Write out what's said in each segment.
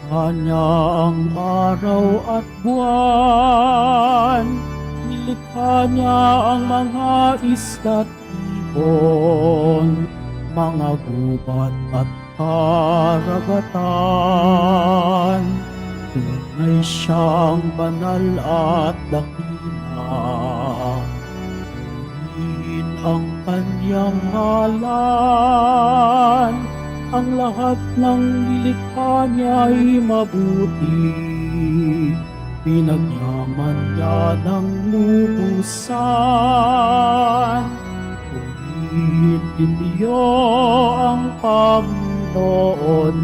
Nilikha ang araw at buwan, nilikha niya ang mga isda't ibon, mga gubat at karagatan. Tunay siyang banal at dakila, purihin ang kanyang ngalan. Ang lahat ng nilikha niya'y mabuti, pinagyaman niya ng lubusan. Purihin ninyo ang Panginoon,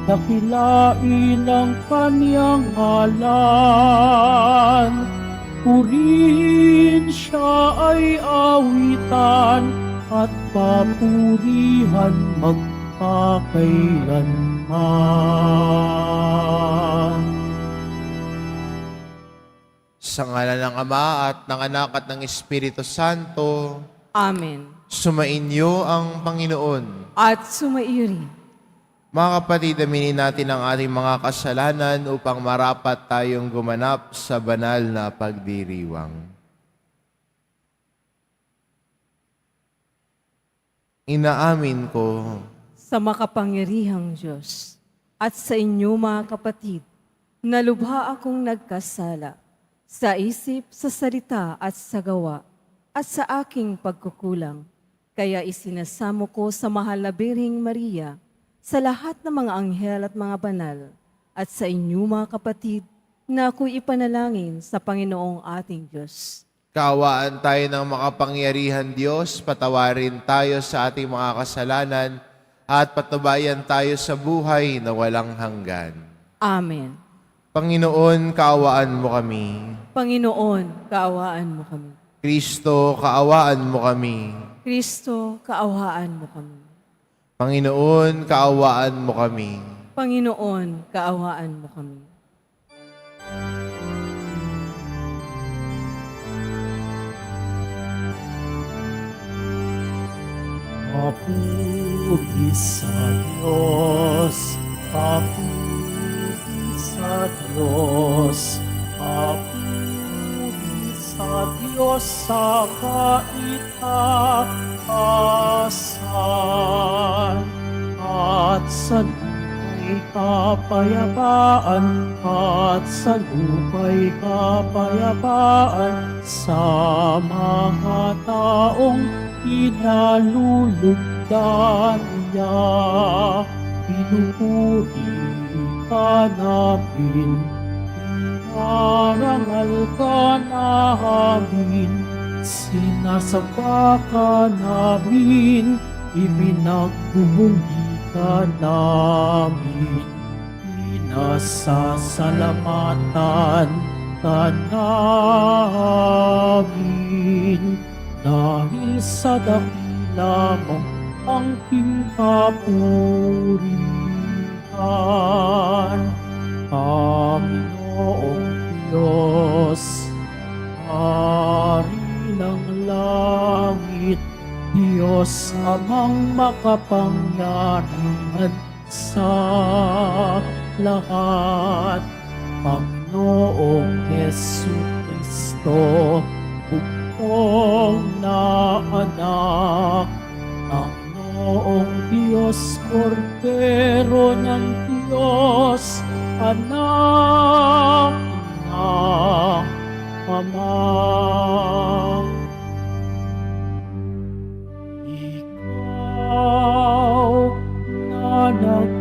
dakilain ang kanyang ngalan. Purihin siya ay awitan at papurihan magpakailanman. Sa ngalan ng Ama at ng Anak at ng Espiritu Santo, Amen. sumainyo ang Panginoon. At sumairi. Mga kapatid, aminin natin ang ating mga kasalanan upang marapat tayong gumanap sa banal na pagdiriwang. Inaamin ko Sa makapangyarihang Diyos at sa inyo mga kapatid, na lubha akong nagkasala sa isip, sa salita at sa gawa at sa aking pagkukulang. Kaya isinasamo ko sa mahal na Birheng Maria, sa lahat ng mga anghel at mga banal, at sa inyo mga kapatid, na ako'y ipanalangin sa Panginoong ating Diyos. kaawaan tayo ng makapangyarihan Diyos, patawarin tayo sa ating mga kasalanan, at patnubayan tayo sa buhay na walang hanggan. Amen. Panginoon, kaawaan mo kami. Panginoon, kaawaan mo kami. Kristo, kaawaan mo kami. Kristo, kaawaan mo kami. Panginoon, kaawaan mo kami. Panginoon, kaawaan mo kami. Papuri sa Diyos, papuri sa Diyos, papuri sa Diyos sa kaitaasan, at sa lupa'y kapayapaan, at sa lupa'y kapayapaan sa mga taong inalulugdan niya. Pinupuri ka namin, inarangal ka namin, sinasamba ka namin, ibinagbubunyi ka namin, pinasasalamatan ka namin. Dahil sa dakila mong angking kapurihan, Panginoong Diyos, Hari ng langit, Diyos amang makapangyarihan sa lahat, Panginoong Jesucristo, na anak ng Noong Diyos, Kordero ng Diyos, anak ng Ama. Ikaw na nag-aalis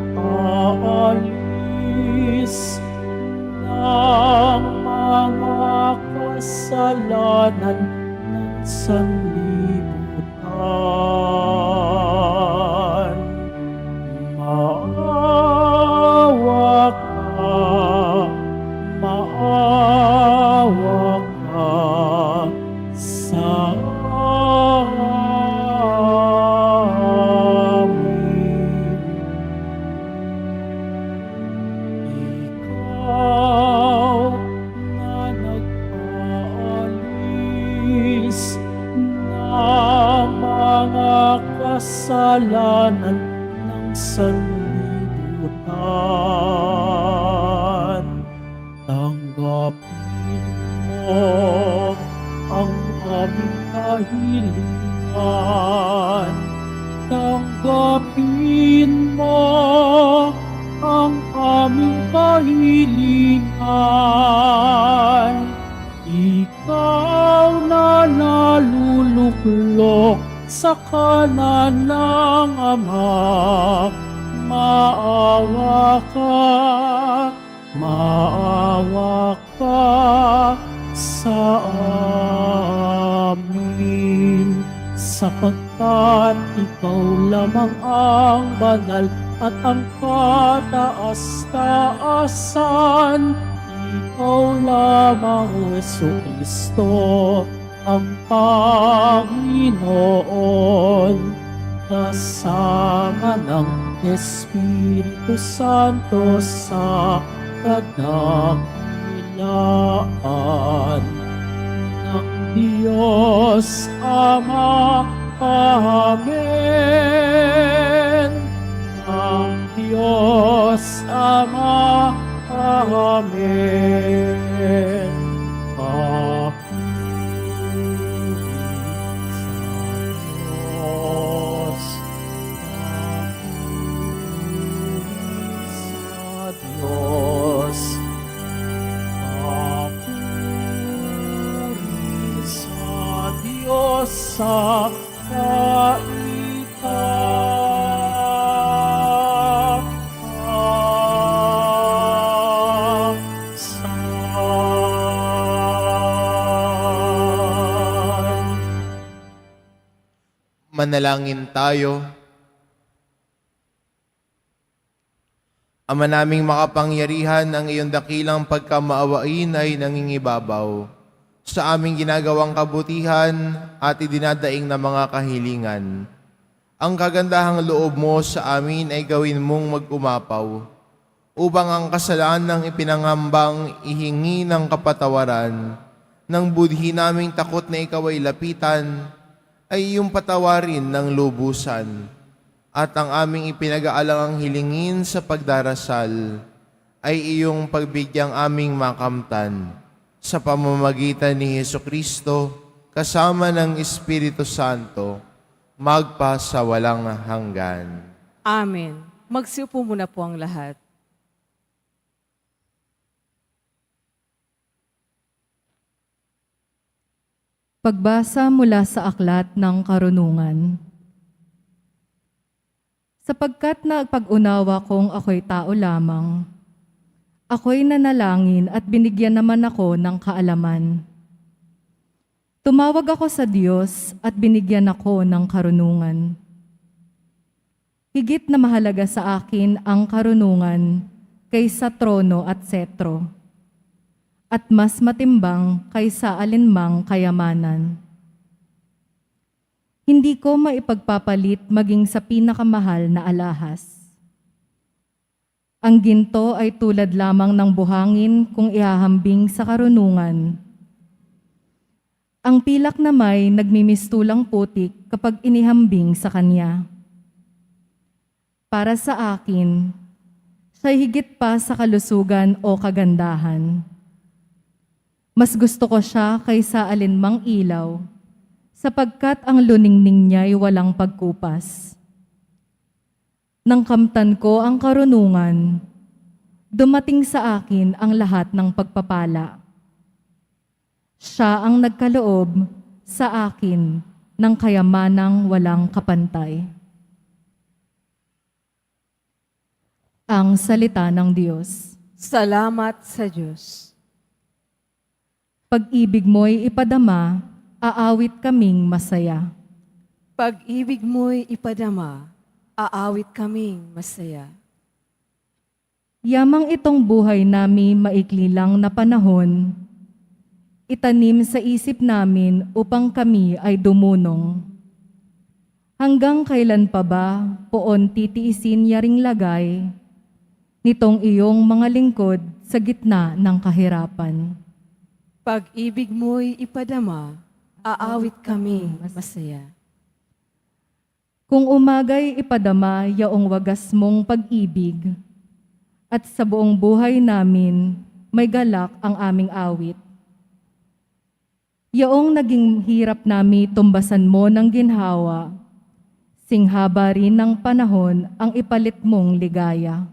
ng mga kasalanan ng sanlibutan. Maawa ka, maawa ka sa amin. Ikaw na nag-aalis ng mga kasalanan ng sanlibutan. kahilingan. Ikaw na naluluklok sa kanan ng Ama, maawa ka sa amin. Sapagkat ikaw lamang ang banal at ang kataas-taasan. Ikaw lamang, Jesucristo, ang Panginoon, kasama ng Espiritu Santo sa kadakilaan ng Diyos Ama. Amen. Ng Diyos Ama. Amen. Sa Manalangin tayo. Ama naming makapangyarihan, ang iyong dakilang pagkamaawain ay nangingibabaw sa aming ginagawang kabutihan at idinadaing na mga kahilingan. Ang kagandahang loob mo sa amin ay gawin mong mag-umapaw upang ang kasalanang ipinangambang ihingi ng kapatawaran ng budhi naming takot na ikaw ay lapitan ay iyong patawarin ng lubusan, at ang aming ipinag-aalangang hilingin sa pagdarasal ay iyong pagbigyang aming makamtan sa pamamagitan ni Jesucristo kasama ng Espiritu Santo, magpa sa walang hanggan. Amen. Magsiupo muna po ang lahat. Pagbasa mula sa Aklat ng Karunungan. Sapagkat nagpag-unawa kong ako'y tao lamang, ako'y nanalangin at binigyan naman ako ng kaalaman. Tumawag ako sa Diyos at binigyan ako ng karunungan. Higit na mahalaga sa akin ang karunungan kaysa trono at setro, at mas matimbang kaysa alinmang kayamanan. Hindi ko maipagpapalit maging sa pinakamahal na alahas. Ang ginto ay tulad lamang ng buhangin kung ihahambing sa karunungan. Ang pilak na may nagmimistulang putik kapag inihambing sa kanya. Para sa akin, siya'y higit pa sa kalusugan o kagandahan. Mas gusto ko siya kaysa alinmang ilaw, sapagkat ang luningning niya'y walang pagkupas. Nang kamtan ko ang karunungan, dumating sa akin ang lahat ng pagpapala. Siya ang nagkaloob sa akin ng kayamanang walang kapantay. Ang salita ng Diyos. Salamat sa Diyos. Pag-ibig mo'y ipadama, aawit kaming masaya. Pag-ibig mo'y ipadama, aawit kaming masaya. Yamang itong buhay nami maikli lang na panahon, itanim sa isip namin upang kami ay dumunong. Hanggang kailan pa ba poon titiisin yaring lagay nitong iyong mga lingkod sa gitna ng kahirapan? Pag-ibig mo'y ipadama, aawit kaming masaya. Kung umagay ipadama yaong wagas mong pag-ibig, at sa buong buhay namin may galak ang aming awit. Yaong naging hirap nami tumbasan mo ng ginhawa, singhaba rin ng panahon ang ipalit mong ligaya.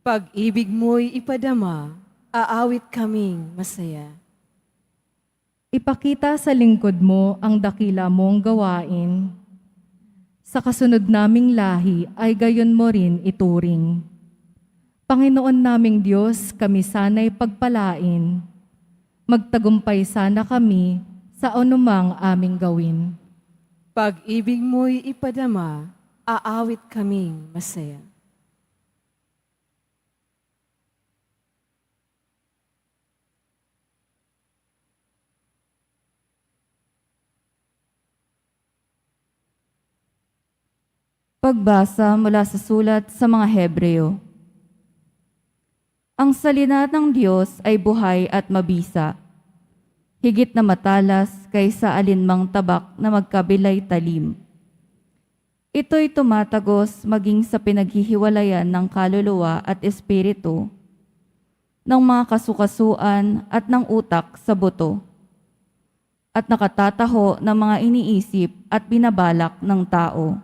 Pag-ibig mo'y ipadama, aawit kaming masaya. Ipakita sa lingkod mo ang dakila mong gawain. Sa kasunod naming lahi ay gayon mo rin ituring. Panginoon naming Diyos, kami sana'y pagpalain. Magtagumpay sana kami sa anumang aming gawin. Pag-ibig mo'y ipadama, aawit kaming masaya. Pagbasa mula sa sulat sa mga Hebreo. Ang salita ng Diyos ay buhay at mabisa, higit na matalas kaysa alinmang tabak na magkabilay talim. Ito'y tumatagos maging sa pinaghihiwalayan ng kaluluwa at espiritu, ng mga kasukasuan at ng utak sa buto, at nakatataho ng mga iniisip at binabalak ng tao.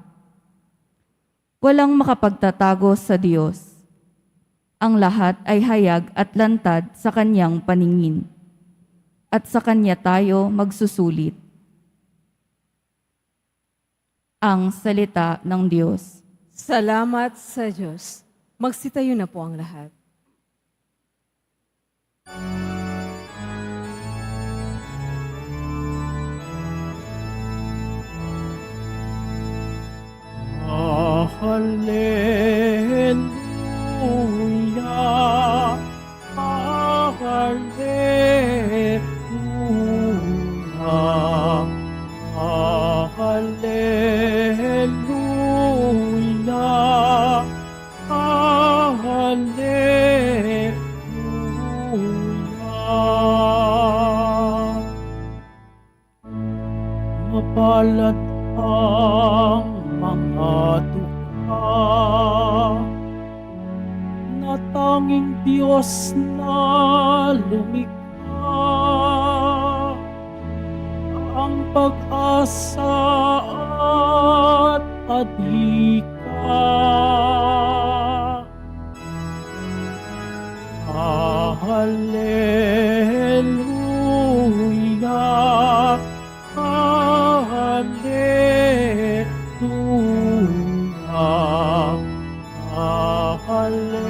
Walang makapagtatago sa Diyos. Ang lahat ay hayag at lantad sa Kanyang paningin, at sa Kanya tayo magsusulit. Ang salita ng Diyos. Salamat sa Diyos. Magsitayo na po ang lahat. Hallelujah, hallelujah, hallelujah, hallelujah. Mapalad ang mga dukha na tanging Diyos na lumikha, ang pag-asa at adhika. Hallelujah, hallelujah, hallelujah,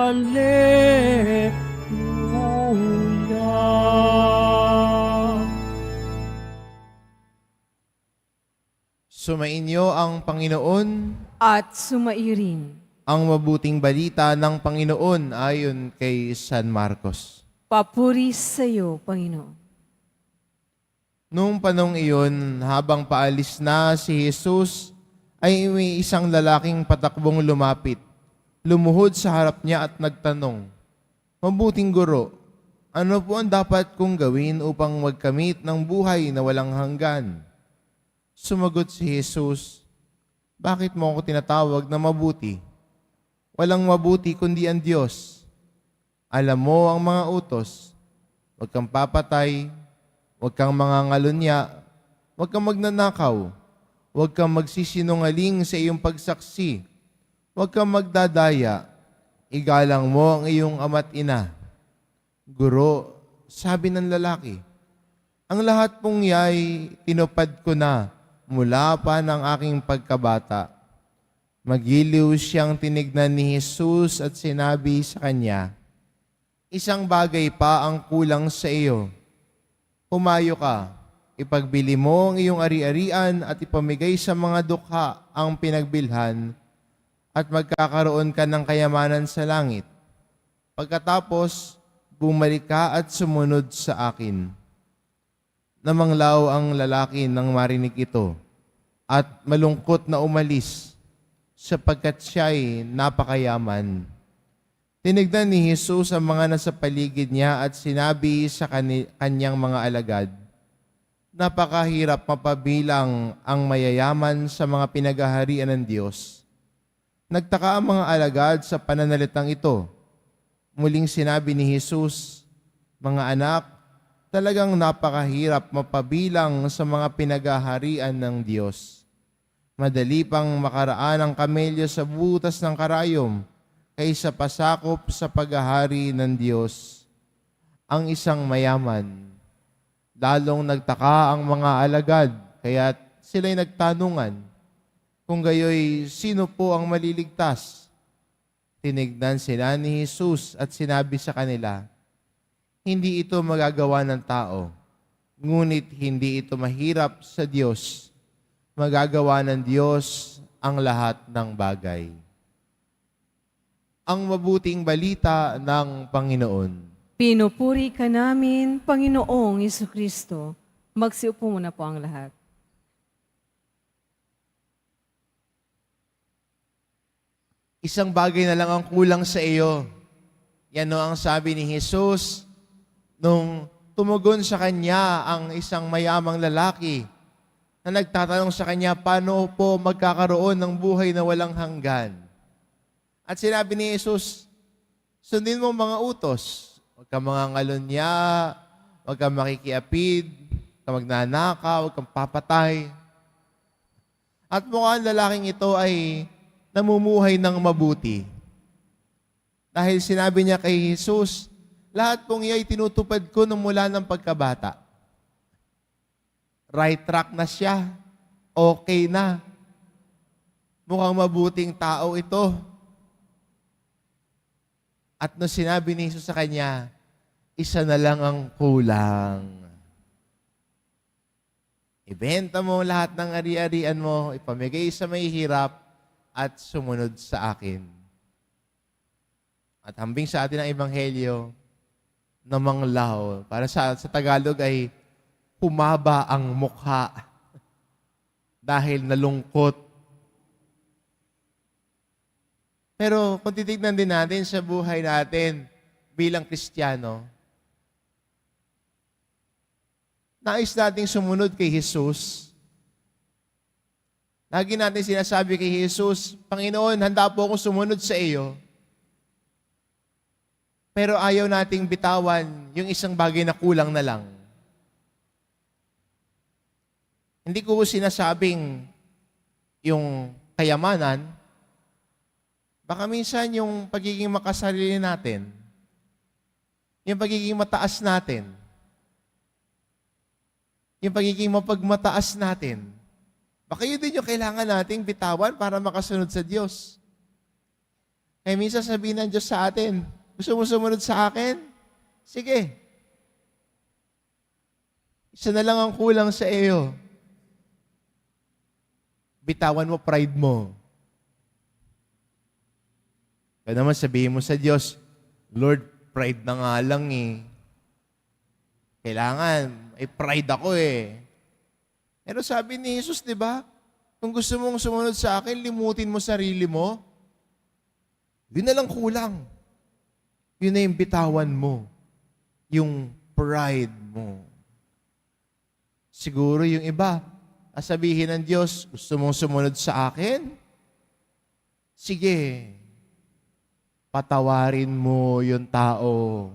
hallelujah. Sumainyo ang Panginoon. At sumairin. Ang mabuting balita ng Panginoon ayon kay San Marcos. Papuri sa iyo, Panginoon. Noong panong iyon, habang paalis na si Jesus, ay may isang lalaking patakbong lumapit. Lumuhod sa harap niya at nagtanong, "Mabuting guro, ano po ang dapat kong gawin upang magkamit ng buhay na walang hanggan?" Sumagot si Jesus, "Bakit mo ako tinatawag na mabuti? Walang mabuti kundi ang Diyos. Alam mo ang mga utos, huwag kang papatay, huwag kang mangangalunya, huwag kang magnanakaw, huwag kang magsisinungaling sa iyong pagsaksi, huwag kang magdadaya, igalang mo ang iyong ama't ina." "Guro," sabi ng lalaki, "ang lahat pong yay tinupad ko na mula pa ng aking pagkabata." Magiliw siyang tinignan ni Jesus at sinabi sa kanya, "Isang bagay pa ang kulang sa iyo. Humayo ka, ipagbili mo ang iyong ari-arian at ipamigay sa mga dukha ang pinagbilhan at magkakaroon ka ng kayamanan sa langit. Pagkatapos, bumalik ka at sumunod sa akin." Namanglaw ang lalaki nang marinig ito at malungkot na umalis sapagkat siya'y napakayaman. Tinignan ni Jesus ang mga nasa paligid niya at sinabi sa kanyang mga alagad, "Napakahirap mapabilang ang mayayaman sa mga pinagaharian ng Diyos." Nagtaka ang mga alagad sa pananalitang ito. Muling sinabi ni Jesus, "Mga anak, talagang napakahirap mapabilang sa mga pinagaharian ng Diyos. Madali pang makaraan ang kamelyo sa butas ng karayom kaysa pasakop sa paghahari ng Diyos ang isang mayaman. Lalong nagtaka ang mga alagad, kaya't sila'y nagtanungan, kung gayoy, sino po ang maliligtas? Tinignan sila ni Jesus at sinabi sa kanila, hindi ito magagawa ng tao, ngunit hindi ito mahirap sa Diyos. Magagawa ng Diyos ang lahat ng bagay. Ang mabuting balita ng Panginoon. Pinupuri ka namin, Panginoong Jesucristo. Magsiupo muna po ang lahat. Isang bagay na lang ang kulang sa iyo. Yan o ang sabi ni Jesus nung tumugon sa kanya ang isang mayamang lalaki na nagtatanong sa kanya, paano po magkakaroon ng buhay na walang hanggan? At sinabi ni Jesus, sundin mo mga utos. Huwag kang mangangalunya, huwag kang makikiapid, huwag kang magnanakaw, huwag kang papatay. At mukhang lalaking ito ay namumuhay ng mabuti. Dahil sinabi niya kay Jesus, lahat pong iya'y tinutupad ko nung mula ng pagkabata. Right track na siya. Okay na. Mukhang mabuting tao ito. At nung sinabi ni Jesus sa kanya, isa na lang ang kulang. Ibenta mo lahat ng ari-arian mo, ipamigay sa may hirap, at sumunod sa akin. At hambing sa atin ang Ebanghelyo, namanglaw. Para sa Tagalog ay humaba ang mukha dahil nalungkot. Pero kung titignan din natin sa buhay natin bilang Kristiyano, nais nating sumunod kay Jesus. Lagi natin sinasabi kay Jesus, Panginoon, handa po akong sumunod sa iyo. Pero ayaw nating bitawan yung isang bagay na kulang na lang. Hindi ko sinasabing yung kayamanan, baka minsan yung pagiging makasarili natin, yung pagiging mataas natin, yung pagiging mapagmataas natin, baka yun din yung kailangan nating bitawan para makasunod sa Diyos. Kaya minsan sabihin ng Diyos sa atin, gusto mo sumunod sa akin? Sige. Isa na lang ang kulang sa iyo. Bitawan mo pride mo. Kaya naman sabihin mo sa Diyos, Lord, pride na nga lang eh. Kailangan, may pride ako eh. Pero sabi ni Jesus, di ba? Kung gusto mong sumunod sa akin, limutin mo sarili mo. Yun na lang kulang. Yun na yung bitawan mo. Yung pride mo. Siguro yung iba, sabihin ng Diyos, gusto mong sumunod sa akin? Sige. Patawarin mo yung tao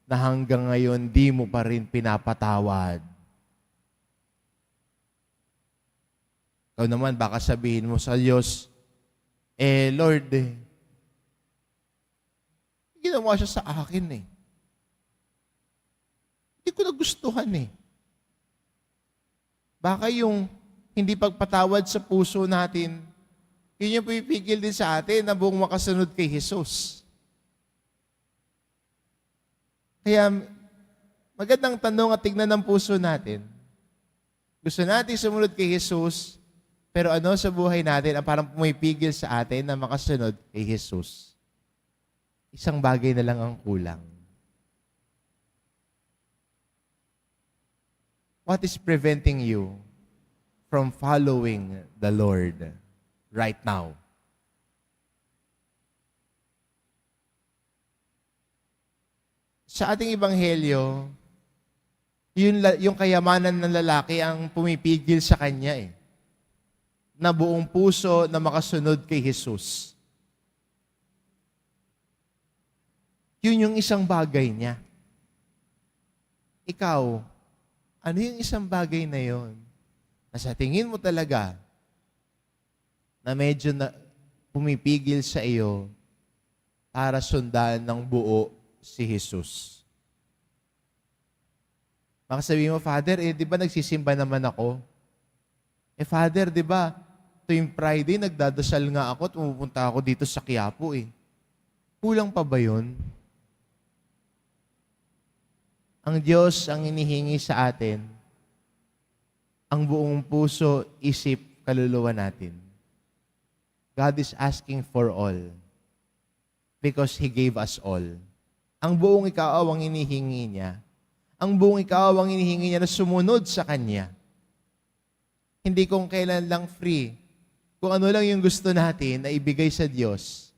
na hanggang ngayon di mo pa rin pinapatawad. Ikaw naman, baka sabihin mo sa Diyos, Lord, ginawa siya sa akin eh. Hindi ko nagustuhan eh. Baka yung hindi pagpatawad sa puso natin, yun yung pipigil din sa atin na buong makasunod kay Jesus. Kaya, magandang tanong at tignan ng puso natin. Gusto natin sumunod kay Jesus, pero ano sa buhay natin ang parang pumipigil sa atin na makasunod kay Jesus? Isang bagay na lang ang kulang. What is preventing you from following the Lord right now? Sa ating ebanghelyo, yung kayamanan ng lalaki ang pumipigil sa kanya eh. Na buong puso na makasunod kay Jesus. Yun yung isang bagay niya. Ikaw, ano yung isang bagay na yon? Na sa tingin mo talaga, na medyo pumipigil sa iyo para sundan ng buo si Jesus. Baka sabihin mo, Father, di ba nagsisimba naman ako? Father, di ba, tuwing Friday, nagdadasal nga ako at pumupunta ako dito sa Quiapo Kulang pa ba yun? Ang Diyos ang inihingi sa atin, ang buong puso, isip, kaluluwa natin. God is asking for all because He gave us all. Ang buong ikaw ang inihingi niya. Ang buong ikaw ang inihingi niya na sumunod sa Kanya. Hindi kung kailan lang free. Kung ano lang yung gusto natin na ibigay sa Diyos.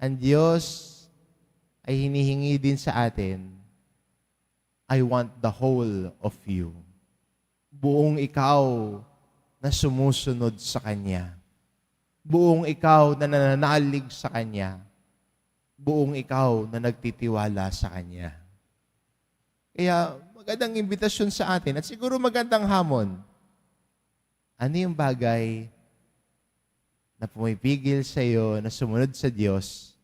Ang Diyos ay hinihingi din sa atin, I want the whole of you. Buong ikaw na sumusunod sa Kanya. Buong ikaw na nananalig sa Kanya. Buong ikaw na nagtitiwala sa Kanya. Kaya magandang imbitasyon sa atin at siguro magandang hamon. Ano yung bagay na pumipigil sa iyo na sumunod sa Diyos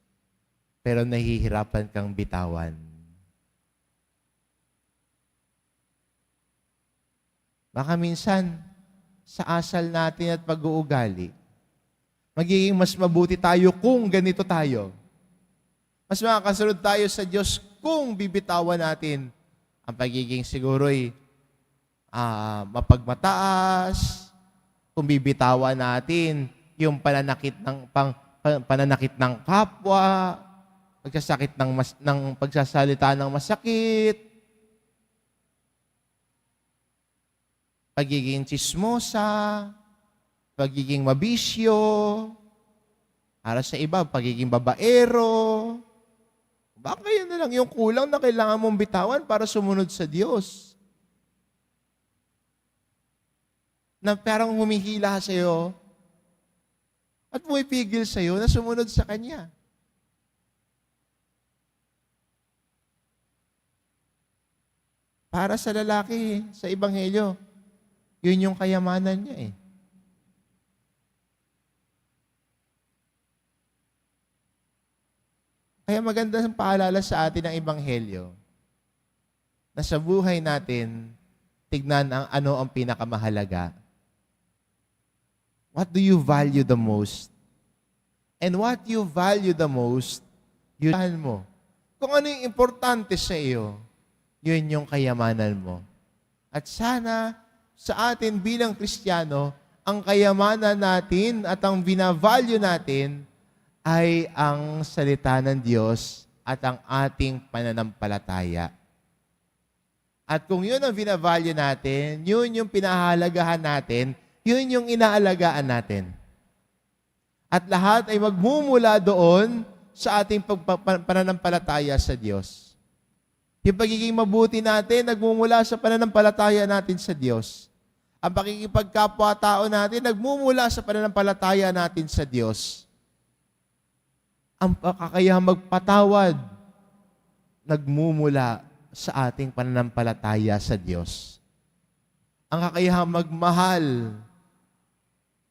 pero nahihirapan kang bitawan? Baka minsan, sa asal natin at pag-uugali, magiging mas mabuti tayo kung ganito tayo. Mas makakasunod tayo sa Diyos kung bibitawan natin ang pagiging siguro'y mapagmataas, kung bibitawan natin yung pananakit ng kapwa, pagsasalita ng masakit, pagiging tsismosa, pagiging mabisyo, para sa iba, pagiging babaero. Baka yun na lang yung kulang na kailangan mong bitawan para sumunod sa Diyos. Na parang humihila sa iyo at pumipigil sa iyo na sumunod sa Kanya. Para sa lalaki, sa Ebanghelyo, yun yung kayamanan niya Kaya maganda ang paalala sa atin ng Ebanghelyo na sa buhay natin, tignan ano ang pinakamahalaga. What do you value the most? And what you value the most, yun mo. Kung ano yung importante sa iyo, yun yung kayamanan mo. At sana, sa atin bilang Kristiyano, ang kayamanan natin at ang binavalue natin ay ang salita ng Diyos at ang ating pananampalataya. At kung yun ang binavalue natin, yun yung pinahalagahan natin, yun yung inaalagaan natin. At lahat ay magmumula doon sa ating pananampalataya sa Diyos. Yung pagiging mabuti natin, nagmumula sa pananampalataya natin sa Diyos. Ang pakikipagkapwa-tao natin, nagmumula sa pananampalataya natin sa Diyos. Ang kakayahang magpatawad, nagmumula sa ating pananampalataya sa Diyos. Ang kakayahang magmahal,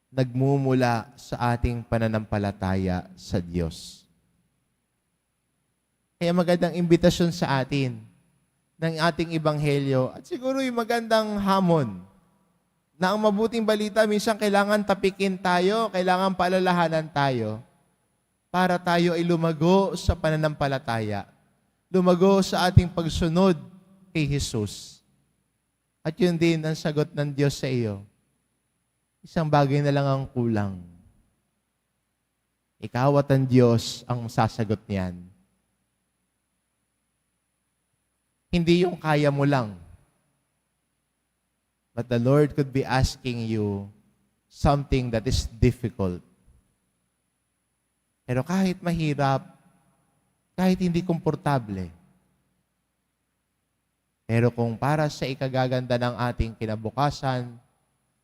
nagmumula sa ating pananampalataya sa Diyos. Kaya magandang imbitasyon sa atin ng ating Ebanghelyo at siguro yung magandang hamon na ang mabuting balita, minsan kailangan tapikin tayo, kailangan paalalahanan tayo para tayo ay lumago sa pananampalataya, lumago sa ating pagsunod kay Jesus. At yun din ang sagot ng Diyos sa iyo. Isang bagay na lang ang kulang. Ikaw at ang Diyos ang sasagot niyan. Hindi yung kaya mo lang. But the Lord could be asking you something that is difficult. Pero kahit mahirap, kahit hindi komportable, pero kung para sa ikagaganda ng ating kinabukasan,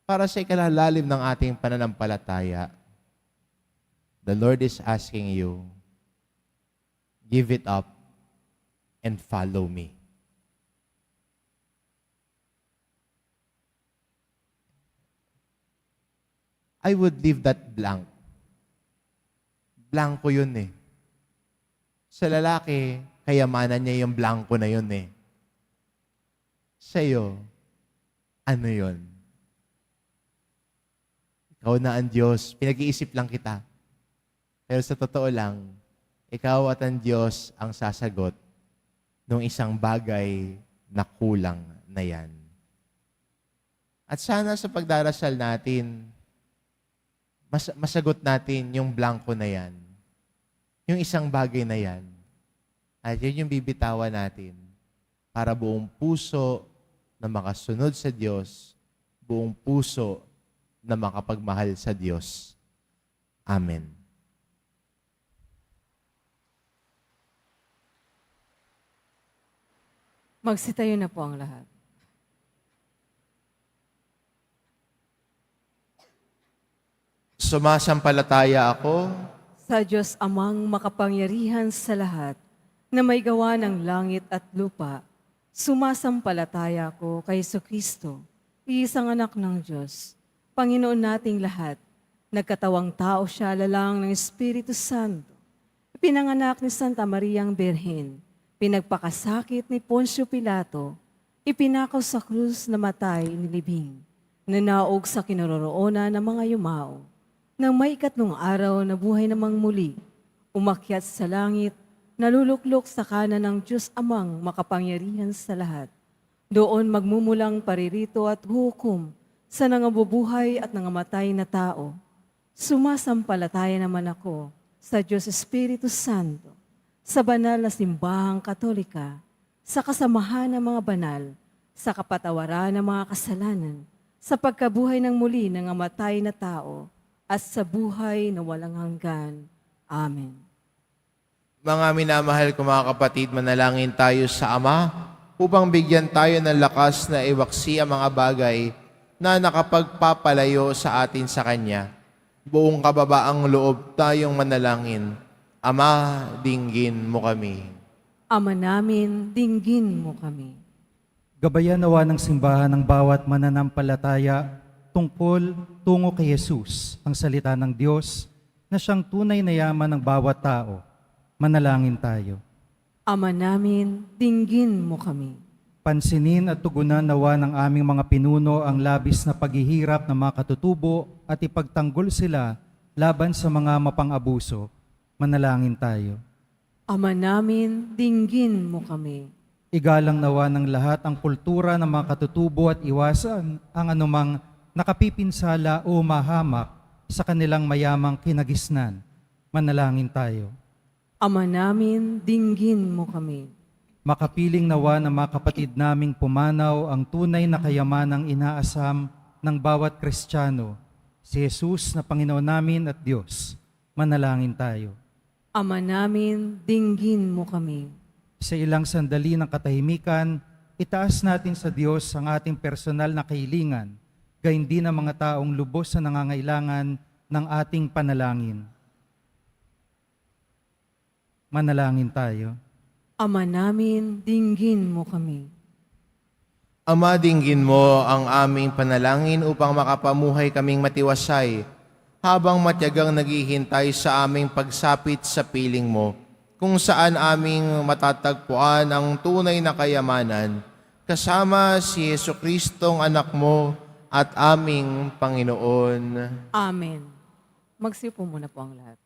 para sa ikalalalim ng ating pananampalataya, the Lord is asking you, give it up and follow me. I would leave that blank. Blanko yun eh. Sa lalaki, kayamanan niya yung blanko na yun eh. Sa'yo, ano yun? Ikaw na ang Diyos. Pinag-iisip lang kita. Pero sa totoo lang, ikaw at ang Diyos ang sasagot ng isang bagay na kulang na yan. At sana sa pagdarasal natin, masagot natin yung blanko na yan. Yung isang bagay na yan. At yun yung bibitawan natin para buong puso na makasunod sa Diyos, buong puso na makapagmahal sa Diyos. Amen. Magsitayo na po ang lahat. Sumasampalataya ako Sa Diyos amang makapangyarihan sa lahat, na may gawa ng langit at lupa, sumasampalataya ko kay Kristo, iisang anak ng Diyos, Panginoon nating lahat. Nagkatawang tao siya lalang ng Espiritu Santo. Pinanganak ni Santa Mariang Birhen, pinagpakasakit ni Poncio Pilato, ipinakaw sa krus na matay nilibing, nanaog sa kinaroroonan ng mga yumao. Nang may ikatlong araw na buhay namang muli, umakyat sa langit, naluluklok sa kanan ng Diyos amang makapangyarihan sa lahat. Doon magmumulang paririto at hukom sa nangabubuhay at nangamatay na tao. Sumasampalataya naman ako sa Diyos Espiritu Santo, sa banal na simbahang katolika, sa kasamahan ng mga banal, sa kapatawaran ng mga kasalanan, sa pagkabuhay ng muli ng amatay na tao, at sa buhay na walang hanggan. Amen. Mga minamahal ko mga kapatid, manalangin tayo sa Ama upang bigyan tayo ng lakas na iwaksi ang mga bagay na nakapagpapalayo sa atin sa Kanya. Buong kababaang loob tayong manalangin. Ama, dinggin mo kami. Ama namin, dinggin mo kami. Gabayan nawa ng simbahan ng bawat mananampalataya tungo kay Jesus, ang salita ng Diyos, na siyang tunay na yaman ng bawat tao. Manalangin tayo. Ama namin, dinggin mo kami. Pansinin at tugunan nawa ng aming mga pinuno ang labis na paghihirap ng mga katutubo at ipagtanggol sila laban sa mga mapang-abuso. Manalangin tayo. Ama namin, dinggin mo kami. Igalang nawa ng lahat ang kultura ng mga katutubo at iwasan ang anumang nakapipinsala o mahamak sa kanilang mayamang kinagisnan. Manalangin tayo. Ama namin, dinggin mo kami. Makapiling nawa ng mga kapatid naming pumanaw ang tunay na kayamanang inaasam ng bawat Kristiyano, si Jesus na Panginoon namin at Diyos. Manalangin tayo. Ama namin, dinggin mo kami. Sa ilang sandali ng katahimikan, itaas natin sa Diyos ang ating personal na kahilingan, gayon din ang mga taong lubos na nangangailangan ng ating panalangin. Manalangin tayo. Ama namin, dinggin mo kami. Ama, dinggin mo ang aming panalangin upang makapamuhay kaming matiwasay habang matyagang naghihintay sa aming pagsapit sa piling mo, kung saan aming matatagpuan ang tunay na kayamanan, kasama si Jesucristong anak mo at aming Panginoon. Amen. Magsiupo muna po ang lahat.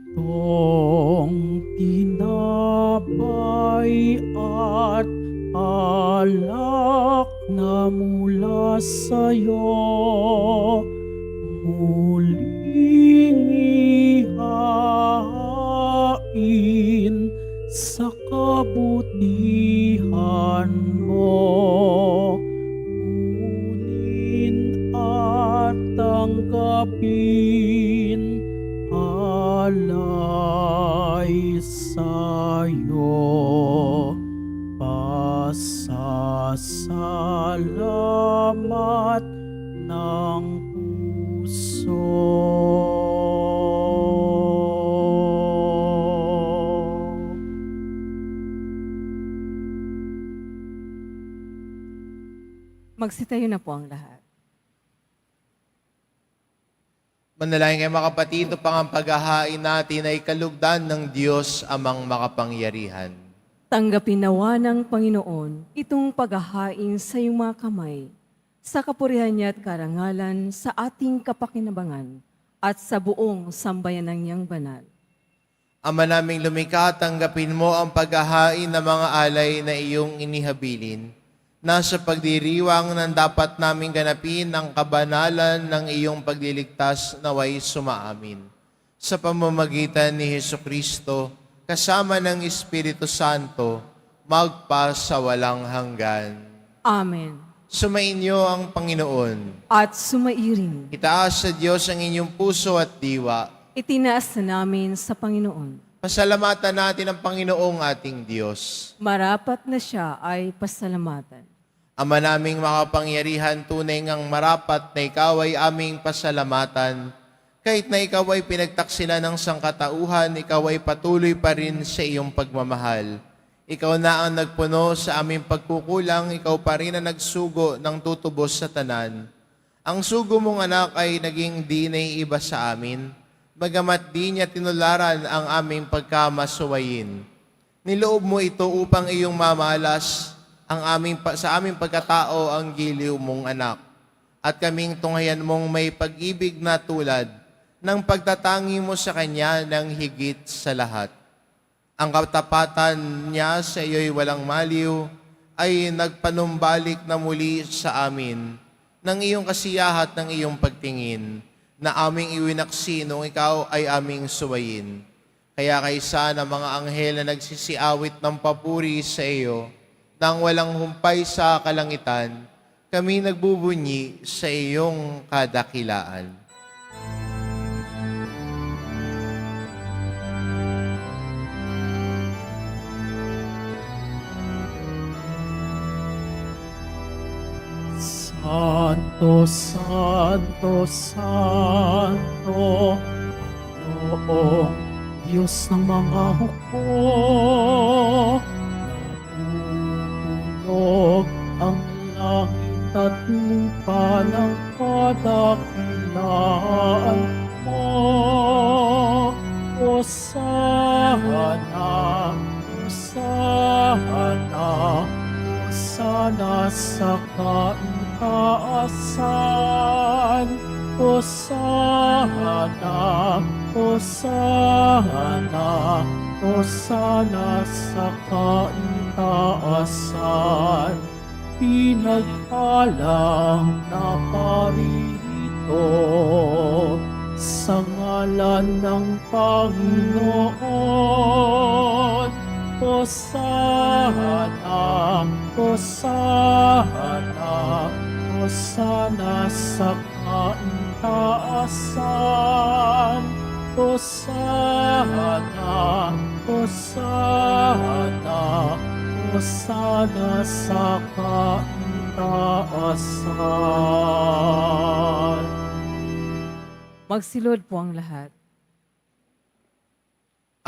Itong tinapay at alak na mula sa'yo, muling ihahain sa kabutihan mo. Kunin at tanggapin alay sayo. Pasasalamat ng puso. Magsitayo na po ang lahat. Manalangin kayo mga kapatid, ito pang ang paghahain natin ay kalugdan ng Diyos amang makapangyarihan. Tanggapin nawa ng Panginoon itong paghahain sa iyong mga kamay, sa kapurihan niya at karangalan sa ating kapakinabangan at sa buong sambayan ng niyang banal. Ama naming lumikha, tanggapin mo ang paghahain ng mga alay na iyong inihabilin, na sa pagdiriwang ng dapat naming ganapin ang kabanalan ng iyong pagliligtas naway sumaamin. Sa pamamagitan ni Hesukristo, kasama ng Espiritu Santo, magpasawalang hanggan. Amen. Sumainyo ang Panginoon. At sumairin, Itaas sa Diyos ang inyong puso at diwa. itinaas na namin sa Panginoon. Pasalamatan natin ang Panginoong ating Diyos. Marapat na siya ay pasalamatan. Ama naming makapangyarihan, tunay ngang marapat na ikaw ay aming pasalamatan. Kahit na ikaw ay pinagtaksila ng sangkatauhan, ikaw ay patuloy pa rin sa iyong pagmamahal. Ikaw na ang nagpuno sa aming pagkukulang, ikaw pa rin ang nagsugo ng tutubos sa tanan. Ang sugo mong anak ay naging di naiiba sa amin, bagamat di niya tinularan ang aming pagkamasuwayin. Niloob mo ito upang iyong mamalas sa aming pagkatao ang giliw mong anak. At kaming tunghayan mong may pag-ibig na tulad ng pagtatangi mo sa Kanya ng higit sa lahat. Ang katapatan niya sa iyo'y walang maliw ay nagpanumbalik na muli sa amin ng iyong kasiyahat ng iyong pagtingin na aming iwinaksi nung ikaw ay aming suwayin. Kaya kaysa ng mga anghel na nagsisiawit ng papuri sa iyo, nang walang humpay sa kalangitan, kami nagbubunyi sa iyong kadakilaan. Santo, Santo, Santo, Panginoong Diyos ng mga hukbo. Nabubunog ang langit at lupa ng kadakilaan mo. Hosana, Hosana, Hosana sa kaitaasan. Hosana, Hosana, Hosana sa kaitaasan. Pinagpalang na parito sa ngalan ng Panginoon. Hosana, Hosana, Hosana sa kaitaasan. Hosana, Hosana, Hosana sa kaitaasan. Magsilod po ang lahat.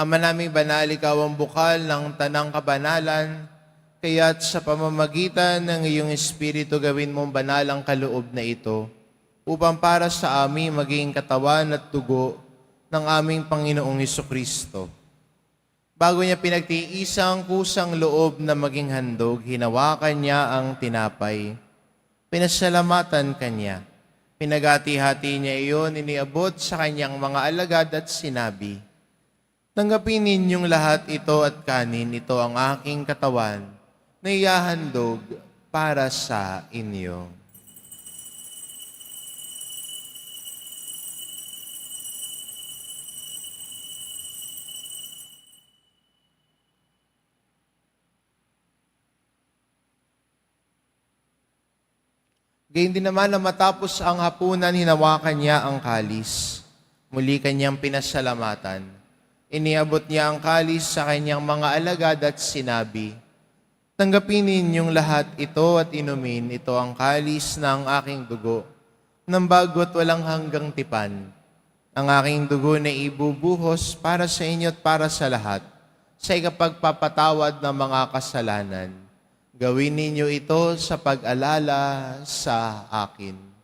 Ama naming banal, ikaw ang bukal ng tanang kabanalan, kaya't sa pamamagitan ng iyong Espiritu gawin mong banal ang kaloob na ito, upang para sa amin maging katawan at dugo ng aming Panginoong Hesukristo. Bago niya pinagtiisang kusang loob na maging handog, hinawakan niya ang tinapay. Pinasalamatan kanya. Pinagati-hati niya iyon, iniabot sa kanyang mga alagad at sinabi, "Tanggapin ninyong lahat ito at kanin, ito ang aking katawan na ihahandog para sa inyo." Gayun din naman na matapos ang hapunan, hinawakan niya ang kalis. Muli kanyang pinasalamatan. Iniabot niya ang kalis sa kanyang mga alagad at sinabi, "Tanggapin ninyong lahat ito at inumin, ito ang kalis ng aking dugo, ng bago at walang hanggang tipan. Ang aking dugo na ibubuhos para sa inyo at para sa lahat, sa ikapagpapatawad ng mga kasalanan. Gawin ninyo ito sa pag-alala sa akin."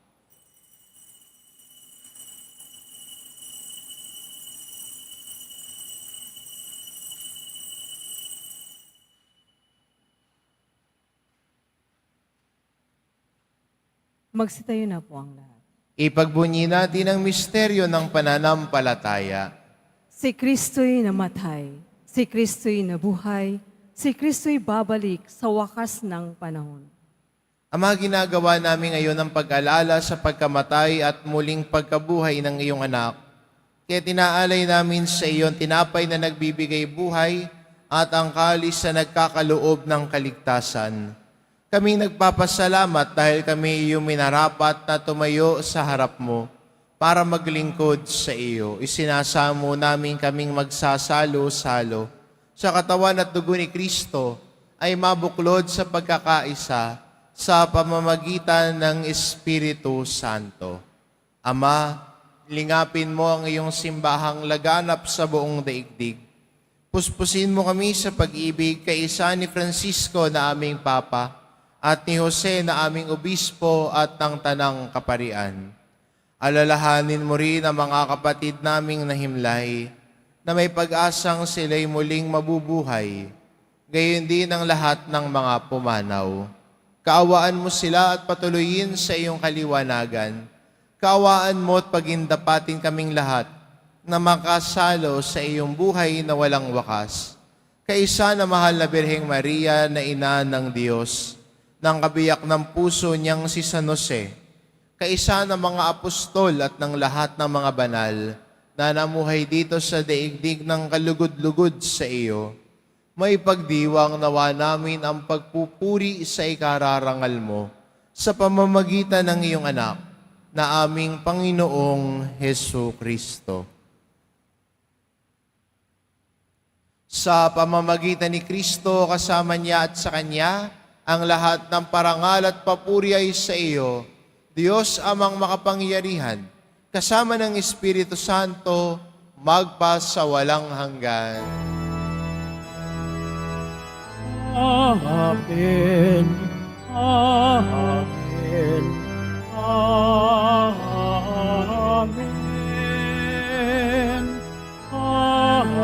Magsitayo na po ang lahat. Ipagbunyi natin ang misteryo ng pananampalataya. Si Kristo'y namatay, si Kristo'y nabuhay, si Kristo'y babalik sa wakas ng panahon. Ama, ginagawa namin ngayon ang pag-alala sa pagkamatay at muling pagkabuhay ng iyong anak. Kaya tinaalay namin sa iyo ang tinapay na nagbibigay buhay at ang kalis na nagkakaloob ng kaligtasan. Kami nagpapasalamat dahil kami iyong minarapat na tumayo sa harap mo para maglingkod sa iyo. Isinasamo namin kaming magsasalo-salo sa katawan at dugo ni Kristo ay mabuklod sa pagkakaisa sa pamamagitan ng Espiritu Santo. Ama, lingapin mo ang iyong simbahang laganap sa buong daigdig. Puspusin mo kami sa pag-ibig kay isa ni Francisco na aming Papa at ni Jose na aming obispo at ng tanang kaparian. Alalahanin mo rin ang mga kapatid naming nahimlay na may pag-asang sila'y muling mabubuhay, gayon din ang lahat ng mga pumanaw. Kaawaan mo sila at patuloyin sa iyong kaliwanagan. Kaawaan mo at pagindapatin kaming lahat na makasalo sa iyong buhay na walang wakas. Kaisa na mahal na Birheng Maria na ina ng Diyos, ng kabiyak ng puso niyang si San Jose, kaisa ng mga apostol at ng lahat ng mga banal na namuhay dito sa daigdig ng kalugod-lugod sa iyo, may pagdiwang nawa namin ang pagpupuri sa ikararangal mo sa pamamagitan ng iyong anak na aming Panginoong Hesu Kristo. Sa pamamagitan ni Kristo, kasama niya at sa Kanya, ang lahat ng parangal at papuri ay sa iyo, Diyos amang makapangyarihan, kasama ng Espiritu Santo, magpa sa walang hanggan. Amen. Amen. Amen. Amen.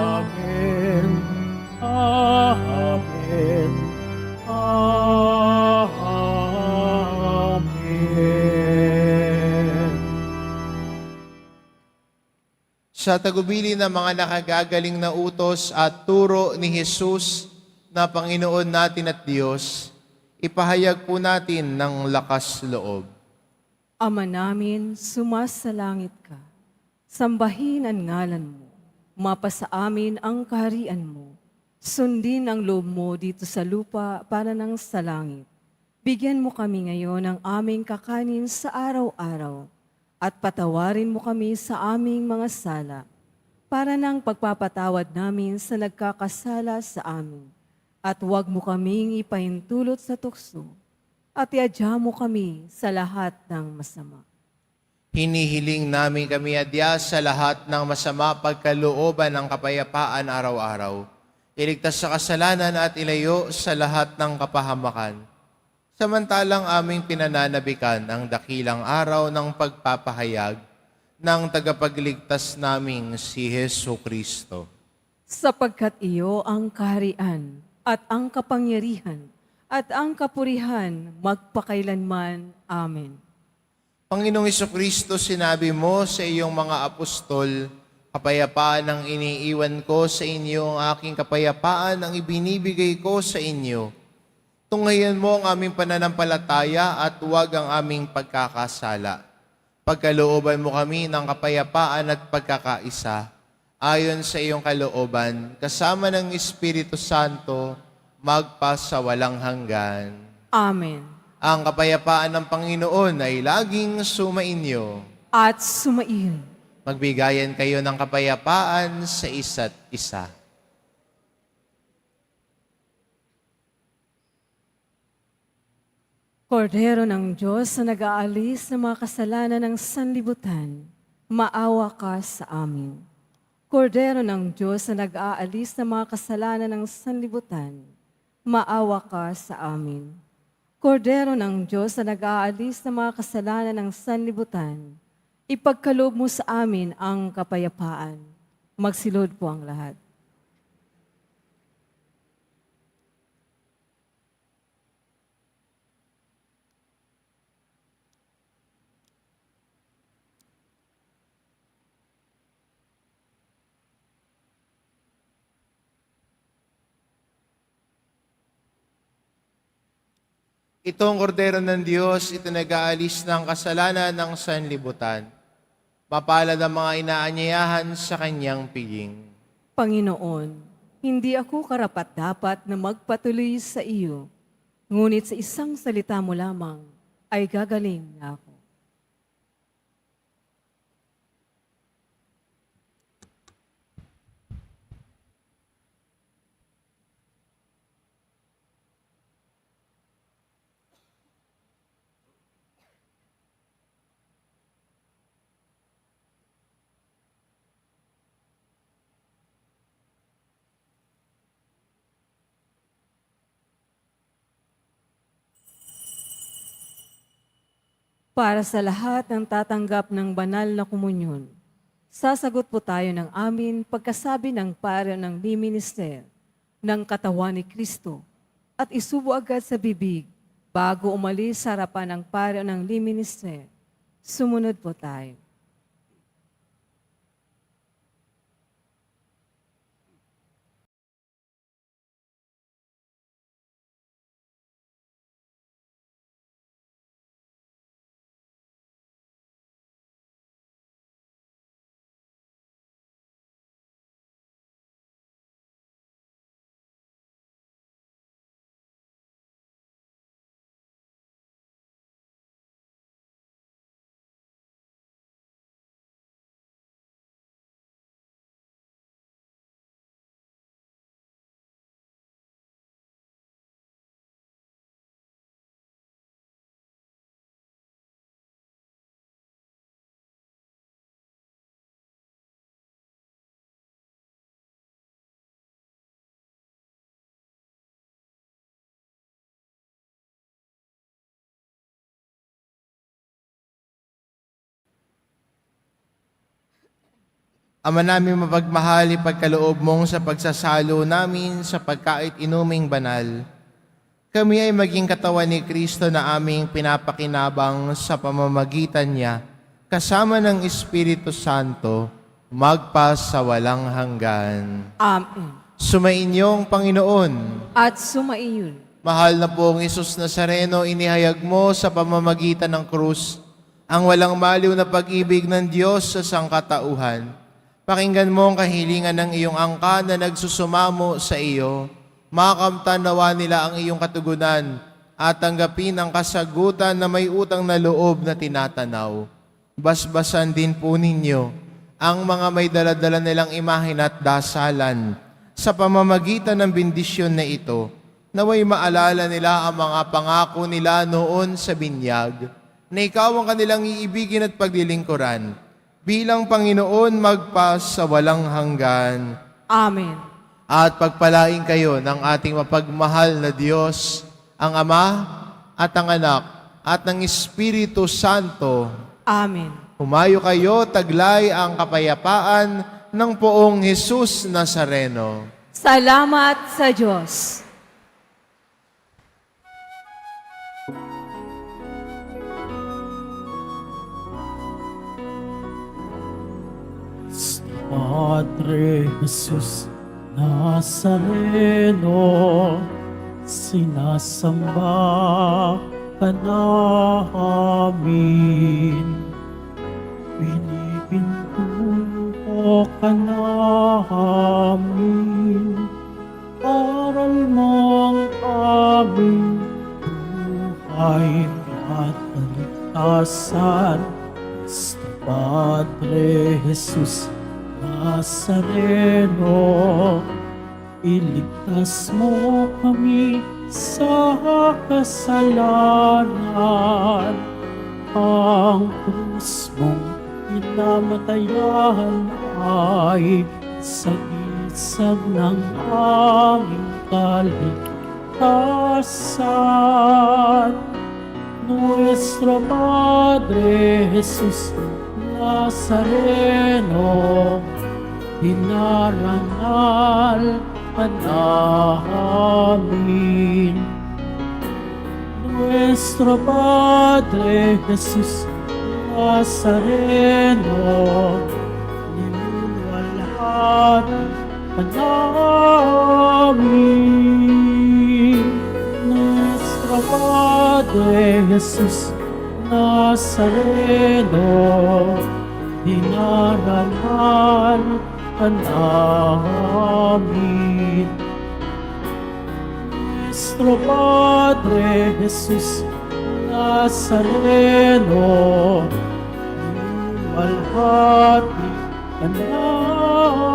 Amen. Amen. Sa tagubili ng mga nakagagaling na utos at turo ni Jesus na Panginoon natin at Diyos, ipahayag po natin ng lakas loob. Ama namin, sumasalangit ka. Sambahin ang ngalan mo. Mapasa amin ang kaharian mo. Sundin ang loob mo dito sa lupa para nang sa langit. Bigyan mo kami ngayon ng aming kakanin sa araw-araw at patawarin mo kami sa aming mga sala para nang pagpapatawad namin sa nagkakasala sa amin. At huwag mo kaming ipahintulot sa tukso at iadya mo kami sa lahat ng masama. Hinihiling namin kami adya sa lahat ng masama pagkalooban ng kapayapaan araw-araw. Iligtas sa kasalanan at ilayo sa lahat ng kapahamakan. Samantalang aming pinananabikan ang dakilang araw ng pagpapahayag ng tagapagligtas naming si Hesu Kristo. Sapagkat iyo ang kaharian at ang kapangyarihan at ang kapurihan magpakailanman. Amen. Panginoong Jesucristo, sinabi mo sa iyong mga apostol, kapayapaan ang iniiwan ko sa inyo, ang aking kapayapaan ang ibinibigay ko sa inyo. Tunghayan mo ang aming pananampalataya at huwag ang aming pagkakasala. Pagkalooban mo kami ng kapayapaan at pagkakaisa, ayon sa iyong kalooban, kasama ng Espiritu Santo, magpa sa walang hanggan. Amen. Ang kapayapaan ng Panginoon ay laging sumainyo. At sumaiyon. Magbigayan kayo ng kapayapaan sa isa't isa. Kordero ng Diyos na nag-aalis ng mga kasalanan ng sanlibutan, maawa ka sa amin. Kordero ng Diyos na nag-aalis ng mga kasalanan ng sanlibutan, maawa ka sa amin. Kordero ng Diyos na nag-aalis ng mga kasalanan ng sanlibutan, ipagkaloob mo sa amin ang kapayapaan. Magsilod po ang lahat. Itong kordero ng Diyos, ito nag-aalis ng kasalanan ng sanlibutan. Mapalad ang mga inaanyayahan sa kanyang piling. Panginoon, hindi ako karapat-dapat na magpatuloy sa iyo, ngunit sa isang salita mo lamang ay gagaling na ako. Para sa lahat ng tatanggap ng banal na komunyon, sasagot po tayo ng amin pagkasabi ng paryo ng liminister ng katawan ni Kristo at isubo agad sa bibig bago umalis sa harapan ng paryo ng liminister. Sumunod po tayo. Ama namin mapagmahal, ipagkaloob mong sa pagsasalo namin sa pagkait inuming banal. Kami ay maging katawan ni Kristo na aming pinapakinabang sa pamamagitan niya, kasama ng Espiritu Santo, magpas sa walang hanggan. Amen. Sumainyong Panginoon, At sumaiyon. mahal na pong Isus Nazareno, inihayag mo sa pamamagitan ng krus ang walang maliw na pag-ibig ng Diyos sa sangkatauhan. Pakinggan mo ang kahilingan ng iyong angka na nagsusumamo sa iyo. Makamtan nawa nila ang iyong katugunan at tanggapin ang kasagutan na may utang na loob na tinatanaw. Basbasan din po ninyo ang mga may daladala nilang imahin at dasalan sa pamamagitan ng bendisyon na ito, naway maalala nila ang mga pangako nila noon sa binyag, na ikaw ang kanilang iibigin at paglilingkuran, bilang Panginoon magpas sa walang hanggan. Amen. At pagpalain kayo ng ating mapagmahal na Diyos, ang Ama at ang Anak at ng Espiritu Santo. Amen. Humayo kayo, taglay ang kapayapaan ng poong Jesus Nazareno. Salamat sa Diyos. Padre Jesus Nazareno, sinasamba ka namin. Pinipintuho ka namin, aral ng aming buhay at kaligtasan. Kristo Padre Jesus Nazareno, iligtas mo kami sa kasalanan. Ang krus mong pinamatayan ay sagisag ng aming kaligtasan. Nuestro Padre Jesus Nazareno, dinarangal ka namin. Nuestro Padre Jesus Nazareno, ninuwalhati ka namin. Nuestro Padre Jesus Nazareno, dinarangal ka namin. Nuestro Padre Jesus Nazareno, ninuwalhati ka namin.